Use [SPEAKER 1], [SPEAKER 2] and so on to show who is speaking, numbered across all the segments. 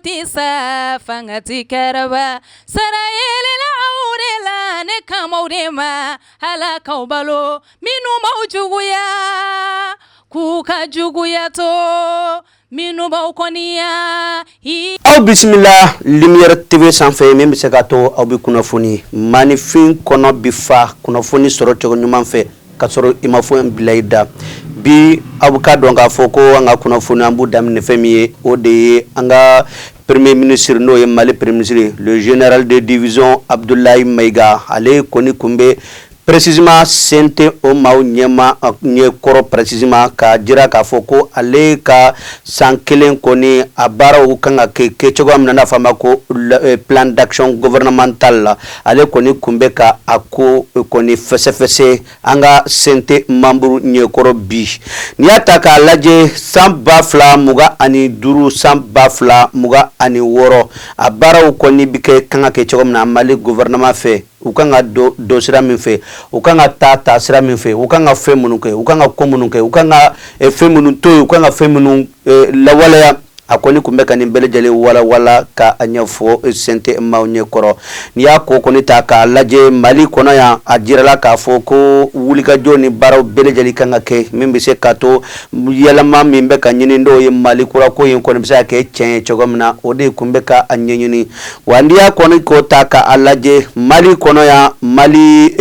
[SPEAKER 1] tisa fangati karaba sarayele la aurela ne kamaurema halaka balo minu maujuguya kuka juguya to minu baukoniya
[SPEAKER 2] aw bismillah lumière tv sanfɛ min bɛ se ka to aw bɛ kunnafoni manifin kɔnɔ bi fa kunnafoni sɔrɔ cogo ɲuman fɛ ka sɔrɔ i ma fɔ bila i da bi aw ka dɔn k'a fɔ ko an ka kunnafoni an b'u daminɛ fɛn min ye o de ye an ka premier ministre n'o ye Mali premier ministre le général de division Abdoulaye Maiga ale kɔni kun bɛ précisément sente o maaw ɲɛkɔrɔ précisément ka jira k'a fɔ ko ale ka san kelen kɔni a baaraw kan ka kɛ cogoya min na n'a fɔ a ma ko plan d'action gouvernemental la ale kɔni kun bɛ ka a ko kɔni fɛsɛfɛsɛ an ka sente membre ɲɛkɔrɔ bi n'i y'a ta k'a lajɛ san 2025 san 2026 a baaraw kɔni bi kɛ kan ka kɛ cogo min na Mali gouvernement fɛ u kan ka do sira min fɛ u kan ka ta sira min fɛ u kan ka fɛn minnu kɛ u kan ka ko minnu kɛ u kan ka fɛn minnu to yen u kan ka fɛn minnu lawaleya a kɔni kun bɛ ka nin bɛɛ lajɛlen wala ka a ɲɛfɔ sente maaw ɲɛkɔrɔ n'i y'a ko kɔni ta k'a lajɛ Mali kɔnɔ yan a jirala k'a fɔ ko wulikajɔ ni baaraw bɛɛ lajɛlen kan ka kɛ min bɛ se ka to yɛlɛma min bɛ ka ɲini n'o ye Mali kurako in kɔni bɛ se ka kɛ tiɲɛ ye cogo min na o de kun bɛ ka a ɲɛɲini wa n'i y'a kɔni ko ta k'a lajɛ Mali kɔnɔ yan Mali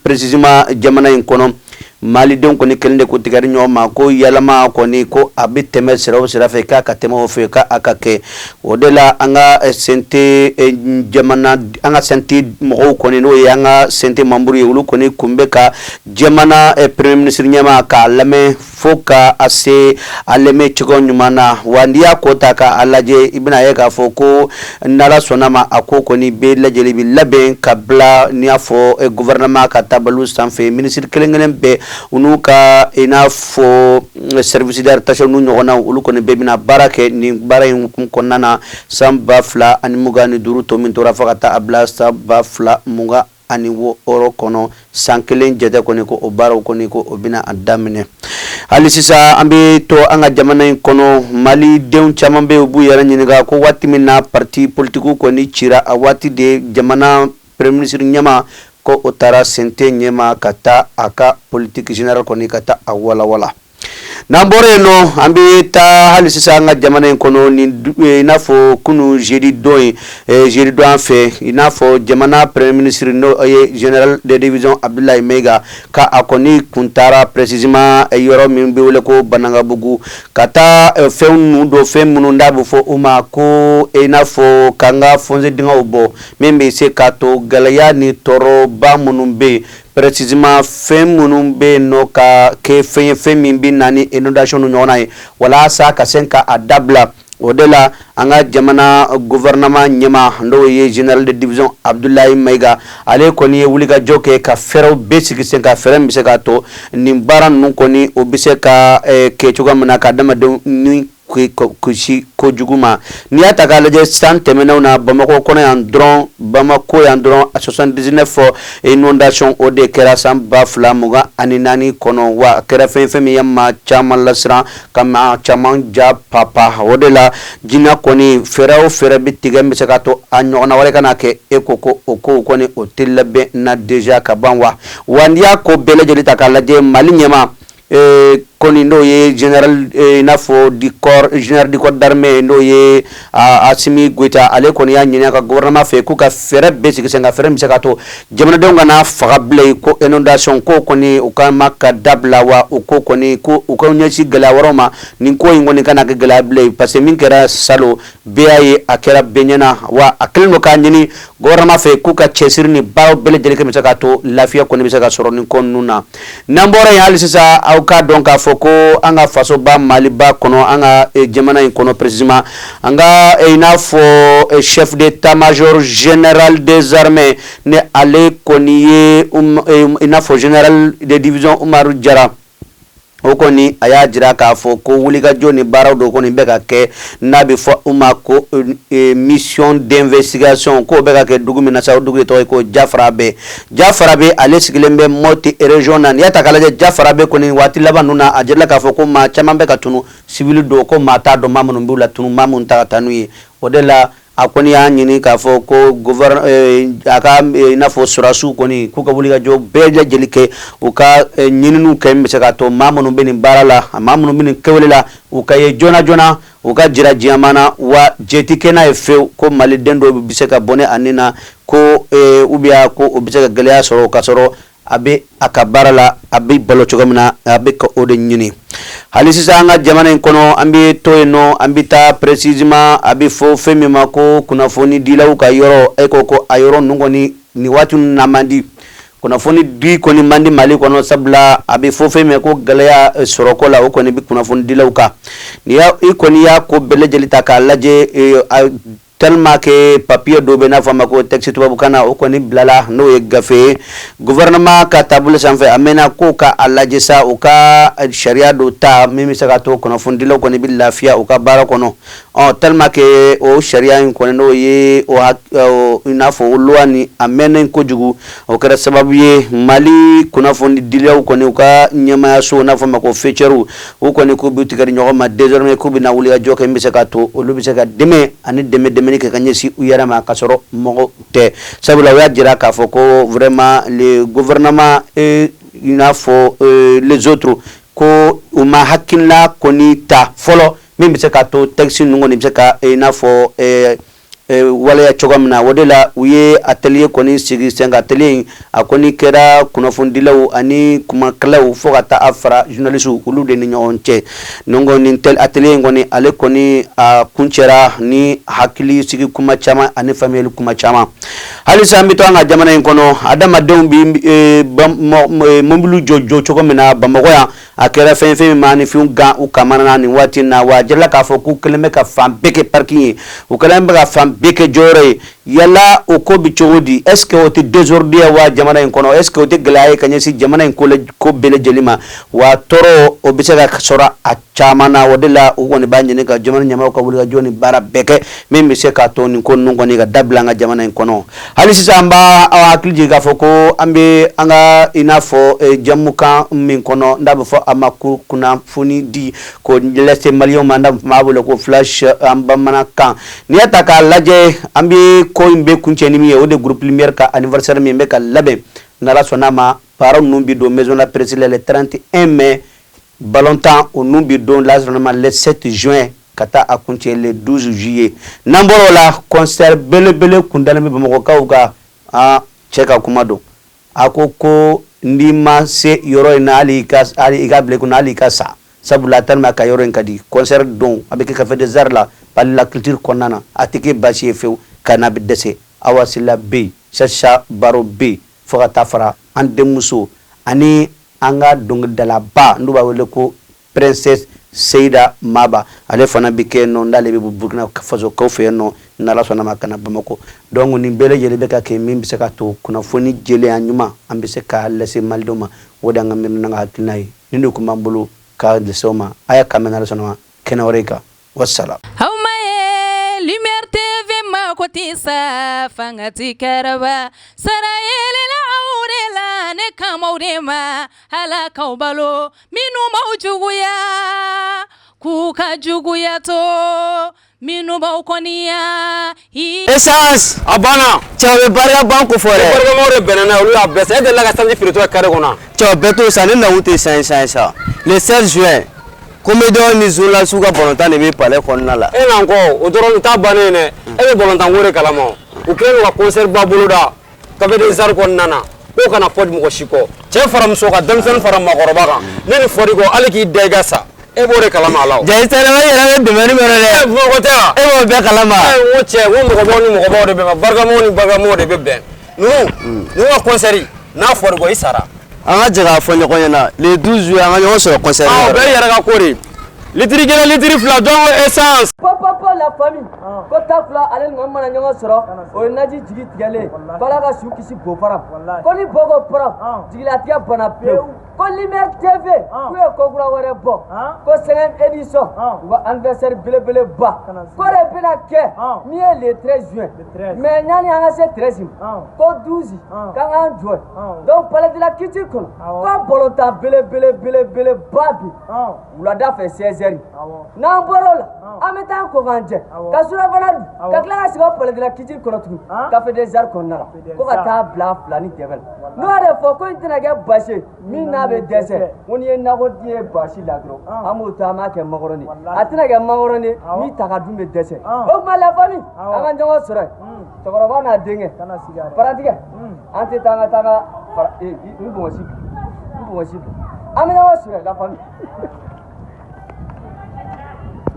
[SPEAKER 2] précisément jamana in kɔnɔ Malidenw kɔni kelen de ko tigɛri ɲɔgɔn ma ko yɛlɛma kɔni ko a bɛ tɛmɛ sira o sira fɛ k'a ka tɛmɛ o fɛ k'a ka kɛ o de la an ka sente jamana an ka sente mɔgɔw kɔni n'o ye an ka sente membre ye olu kɔni kun bɛ ka jamana premier ministre ɲɛma k'a lamɛn fo ka a se a lamɛn cogo ɲuman na wa n'i y'a ko ta k'a lajɛ i bɛna ye k'a fɔ ko n'Ala sɔnna ma a ko kɔni bɛɛ lajɛlen bɛ labɛn ka bila n'i y'a fɔ gouvernement ka taabolo sanfɛ ministre kelen-kelen bɛɛ unu ka i n'a fɔ service d'orientation n'u ɲɔgɔnnaw olu kɔni bɛɛ bɛna baara kɛ nin baara in kɔnɔna na san 2025 to min tora fo ka taa a bila san 2026 kɔnɔ san kelen jate kɔni ko o baaraw kɔni ko o bɛna a daminɛ hali sisan an bɛ to an ka jamana in kɔnɔ Malidenw caman bɛ yen u b'u yɛrɛ ɲininka ko waati min na parti politique kɔni cira a waati de jamana premier ministre ɲɛma ko o taara sente ɲɛma ka taa a ka politique générale kɔni ka taa a walawala n'an bɔra yen nɔ an bɛ taa hali sisan an ka jamana in kɔnɔ ni i n'a fɔ kunu jeudi don an fɛ i n'a fɔ jamana premier ministre n'o ye général de division Abdoulaye Maiga ka a kɔni kun taara précisément yɔrɔ min bɛ wele ko Banangabugu ka taa fɛn ninnu don fɛn minnu n'a bɛ fɔ u ma ko i n'a fɔ k'an ka fonce dingɛw bɔ min bɛ se ka to gɛlɛya ni tɔɔrɔba minnu bɛ yen précisément fɛn minnu bɛ yen nɔ ka kɛ fɛn ye fɛn min bɛ na ni inondation ni ɲɔgɔn na ye walasa ka se ka a dabila o de la an ka jamana gouvernement ɲɛma n'o ye général de division Abdoulaye Maiga ale kɔni ye wulikajɔ kɛ ka fɛɛrɛw bɛɛ sigi sen ka fɛɛrɛ min bɛ se ka to nin baara ninnu kɔni o bɛ se ka kɛ cogoya min na ka adamadenw ni kisi kojugu ma n'i y'a ta k'a lajɛ san tɛmɛnenw na Bamako kɔnɔ yan dɔrɔn Bamako yan dɔrɔn a 79 inondation o de kɛra san 2024 kɔnɔ wa a kɛra fɛn min ye maa caman lasiran ka maa caman ja papa o de la jinɛ kɔni fɛɛrɛ o fɛɛrɛ bɛ tigɛ bɛ se ka to a ɲɔgɔnna wɛrɛ kana kɛ e ko o ko kɔni o tɛ labɛn na déjà ka ban wa n'i y'a ko bɛɛ lajɛlen ta k'a lajɛ Mali ɲɛma kɔni n'o ye général i n'a fɔ général du corps d'armée n'o ye Assimi Goïta ale kɔni y'a ɲini a ka gouvernement fɛ k'u ka fɛɛrɛ bɛɛ sigi sen ka fɛɛrɛ min bɛ se ka to jamanadenw kana faga bilen ko inondation ko kɔni u ka ma ka dabila wa o ko kɔni ko u ka ɲɛsin gɛlɛya wɛrɛw ma nin ko in kɔni kana kɛ gɛlɛya bilen parce que min kɛra salon bɛɛ y'a ye a kɛra bɛɛ ɲɛna wa a kɛlen don k'a ɲini gouvernement fɛ k'u ka cɛsiri ni baaraw bɛɛ lajɛlen bɛ se ka to lafiya kɔni bɛ se ka sɔrɔ nin ko ninnu na n'an bɔra yen hali sisan aw k'a dɔn k'a fɔ ko an ka fasoba Maliba kɔnɔ an ka jamana in kɔnɔ précisément an ka i n'a fɔ chef d'état-major général des armées ne ale kɔni ye i n'a fɔ général de division Umaru Jara o kɔni a y'a jira k'a fɔ ko wulikajɔ ni baaraw dɔ kɔni bɛ ka kɛ n'a bɛ fɔ u ma ko mission d'investigation k'o bɛ ka kɛ dugu min na sa o dugu de tɔgɔ ye ko Jafarabe ale sigilen bɛ Moti région na n'i y'a ta k'a lajɛ Jafarabe kɔni waati laban ninnu na a jirala k'a fɔ ko maa caman bɛ ka tunu civil do ko maa t'a dɔn maa minnu b'u la tunu maa minnu ta ka taa n'u ye o de la a kɔni y'a ɲini k'a fɔ ko a ka i n'a fɔ sɔrɔdasiw kɔni k'u ka wulikajɔ bɛɛ lajɛlen kɛ u ka ɲininiw kɛ min bɛ se k'a to maa minnu bɛ nin baara la maa minnu bɛ nin kɛwale la u ka ye joona joona u ka jira diɲɛma na wa jɛ tɛ kɛ n'a ye fewu ko maliden dɔw bɛ se ka bɔ ne a nin na ko ubiyɛn ko o bɛ se ka gɛlɛya sɔrɔ ka sɔrɔ a bɛ a ka baara la a bɛ balo cogo min na a bɛ ka o de ɲini hali sisan an ka jamana in kɔnɔ an bɛ to yen nɔ an bɛ taa précisément a bɛ fɔ fɛn min ma ko kunnafoni dilaw ka yɔrɔ e ko a yɔrɔ ninnu kɔni nin waati ninnu na man di kunnafoni di kɔni man di Mali kɔnɔ sabula a bɛ fɔ fɛn min ko gɛlɛya sɔrɔko la o kɔni bɛ kunnafoni dilaw kan i kɔni y'a ko bɛɛ lajɛlen ta k'a lajɛ tellement que papier dɔ bɛ n'a fɔ a ma ko texte tubabukan na o kɔni bilala n'o ye gafe ye gouvernement ka taabolo sanfɛ a mɛnna ko ka a lajɛ sa u ka sariya dɔ ta min bɛ se ka to kunnafonidilaw kɔni bɛ lafiya u ka baara kɔnɔ tellement que o sariya in kɔni n'o ye i n'a fɔ o loi ni a mɛnnen kojugu o kɛra sababu ye Mali kunnafonidilaw kɔni u ka ɲɛmaayaso n'a fɔ a ma ko fecɛriw u kɔni k'u bɛ tigɛ di ɲɔgɔn ma désormais k'u bɛna wulikajɔ kɛ min bɛ se ka to olu bɛ se ka dɛmɛ ani dɛmɛ kɛ ka ɲɛsin u yɛrɛ ma ka sɔrɔ mɔgɔ tɛ sabula u y'a jira k'a fɔ ko vraiment le gouvernement i n'a fɔ les autres ko u ma hakilina kɔni ta fɔlɔ min bɛ se ka to texte ninnu kɔni bɛ se ka i n'a fɔ waleya cogo min na o de la u ye atelier kɔni sigi sen kan atelier in a kɔni kɛra kunnafonidilaw ani kumakɛlaw fo ka taa a fara journalistes olu de ni ɲɔgɔn cɛ nin atelier in kɔni ale kɔni a kuncɛra ni hakili sigi kuma caman ani faamuyali kuma caman halisa an bɛ to an ka jamana in kɔnɔ adamadenw bɛ mobili jɔ cogo min na Bamakɔ yan a kɛra fɛn min ma ni fɛnw gan u kamana na nin waati in na wa a jirala k'a fɔ k'u kɛlen bɛ ka fan bɛɛ kɛ parking ye u kɛlen bɛ ka fan bɛɛ kɛ jɔyɔrɔ ye yala o ko bi cogo di est ce que o tɛ désordre ye wa jamana in kɔnɔ est ce que o tɛ gɛlɛya ye ka ɲɛsin jamana in ko bɛɛ lajɛlen ma wa tɔɔrɔ o bɛ se ka sɔrɔ a caman na o de la u kɔni b'a ɲini ka jamana ɲɛmaaw ka wulikajɔ ni baara bɛɛ kɛ min bɛ se k'a to nin ko ninnu kɔni ka dabila an ka jamana in kɔnɔ hali sisan an b'a hakili jigin k'a fɔ ko an bɛ an ka i n'a fɔ jamukan min kɔnɔ n'a bɛ fɔ a ma ko kunnafoni di ko lase maliyɛnw ma n'a b'a wele ko flash an bamanankan n'i y'a ta k'a lajɛ an bɛ ko in bɛ kuncɛ ni min ye o de groupe lumière ka anniversaire min bɛ ka labɛn n'Ala sɔnna ma baaraw ninnu bɛ don maison la presse la le 31 mai balontan o ninnu bɛ don la le 7 juin ka taa a kuncɛ le 12 juillet n'an bɔra o la concert belebele kun dalen bɛ Bamakɔkaw ka cɛ ka kuma don a ko n'i ma se yɔrɔ in na hali i ka bila i kunna hali i ka sa sabula tellement ka yɔrɔ in ka di concert don a bɛ kɛ Café des Arts la Palais de la Culture kɔnɔna na a tɛ kɛ baasi ye fewu ka n'a bɛ dɛsɛ Awa Sila bɛ yen Chacha Baro bɛ yen fo ka taa fara an denmuso ani an ka dɔnkilidalaba n'u b'a wele ko Princesse Seyida Maba ale fana bɛ kɛ yen nɔ n'ale bɛ bɔ Burkina Faso kaw fɛ yen nɔ n'Ala sɔnna ma ka na Bamakɔ donc nin bɛɛ lajɛlen bɛ ka kɛ min bɛ se ka to kunnafoni jɛlenya ɲuman an bɛ se k'a lase malidenw ma o de an ka miiri n'an ka hakilina ye nin de tun b'an bolo k'a lase aw ma a y'a k'an mɛn n'Ala sɔnna ma kɛnɛ wɛrɛ kan wassalam.
[SPEAKER 1] Lumière TV ma kotisa fangati karaba sarayele la aurela ne kamaude ma hala kaubalo minu maujuguya kuka juguya to minu baukoniya
[SPEAKER 3] essence abana chawe barga banko fore barga more benana olu abese de la gastanji firito kare kona chawe beto sane na wuti sa le 16 juin comédien ni zola suka volontaire ne be palais konna la e nan ko o doron ta bane ne e be volontaire wore kalama o kenu ka concert babulu da Café des Arts konna na ko kana fodi mo shiko che faram so ka damsan faram ma goroba kan ne ni fodi ko aliki dega sa e bore kalama law je tere ma yera de meri mere le e mo ko ta e mo be kalama e wo che wo mo ko boni mo ko bode be barga mo de be ben no wa concert na fodi ko isara anga jega fo nyoko na le 12 juillet anga yo so concert ah be yera ka kori litiri gele litiri fla don essence
[SPEAKER 4] la famille ko tafula ale ngam mana nyonga soro o naji jigi tigale bala ka su kisi bo param ko ni bogo param jigila tiya bana pe ko Lumière TV ku e ko kura wore bo ko 5e édition wa anniversaire bele ba ko re bina ke mi le 13 juin mais nyani anga se 13 ko 12 kan an joy donc palais de la culture ko bolota bele babi ulada fe 16h na borola ameta ko ganje kasura bana kakla sigo palais de la culture ko tu ka fe des arts ko na ko ka ta bla flani tebel no re fo ko intina ga bashe mi na be dese woni en na ko die bashi la gro amuta ma ke magoroni atina ga magoroni mi taka dumbe dese o ma la famille anga jongo sura to ko bana denge paratika ante tanga mbo wasi amina wasura la famille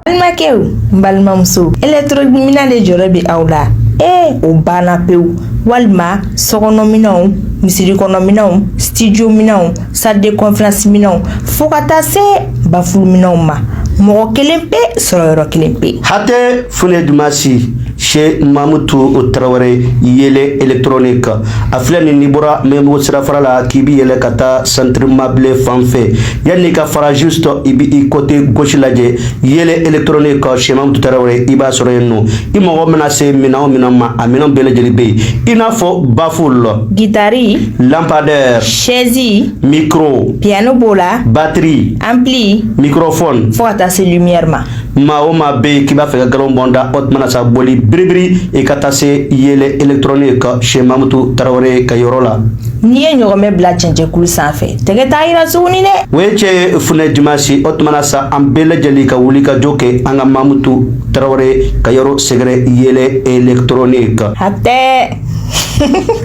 [SPEAKER 5] Almakeu balmamso electromina de jorobi aula o bana peu walma sokono minaw misiri kono minaw studio minaw salle de conférence minaw fokata se bafulu minaw ma mo kelempe soro kelempe
[SPEAKER 2] hate fune dumasi chez Mamoutou Traoré yele électronique aflani nibora memo sirafara la kibi yele kata centre mable fanfe yanni ka fara juste ibi côté gauche laje yele électronique chez Mamoutou Traoré iba soro yenno imo menacé minama amina bele jelibe inafo baful
[SPEAKER 5] guitare
[SPEAKER 2] lampadaire
[SPEAKER 5] chaise
[SPEAKER 2] micro
[SPEAKER 5] piano bola
[SPEAKER 2] batterie
[SPEAKER 5] ampli
[SPEAKER 2] microphone
[SPEAKER 5] fota se lumière
[SPEAKER 2] ma be kiba fe galon bonda otmana sa boli bribri e katase yele électronique chez Mamoutou Traoré Kayorola
[SPEAKER 5] ni e nyogome bla chenche kul sanfe tege tayira suni de
[SPEAKER 2] weche fune dimasi otmana sa ambele jeli ka wuli ka joke anga Mamoutou Traoré Kayoro segre yele électronique
[SPEAKER 5] hatte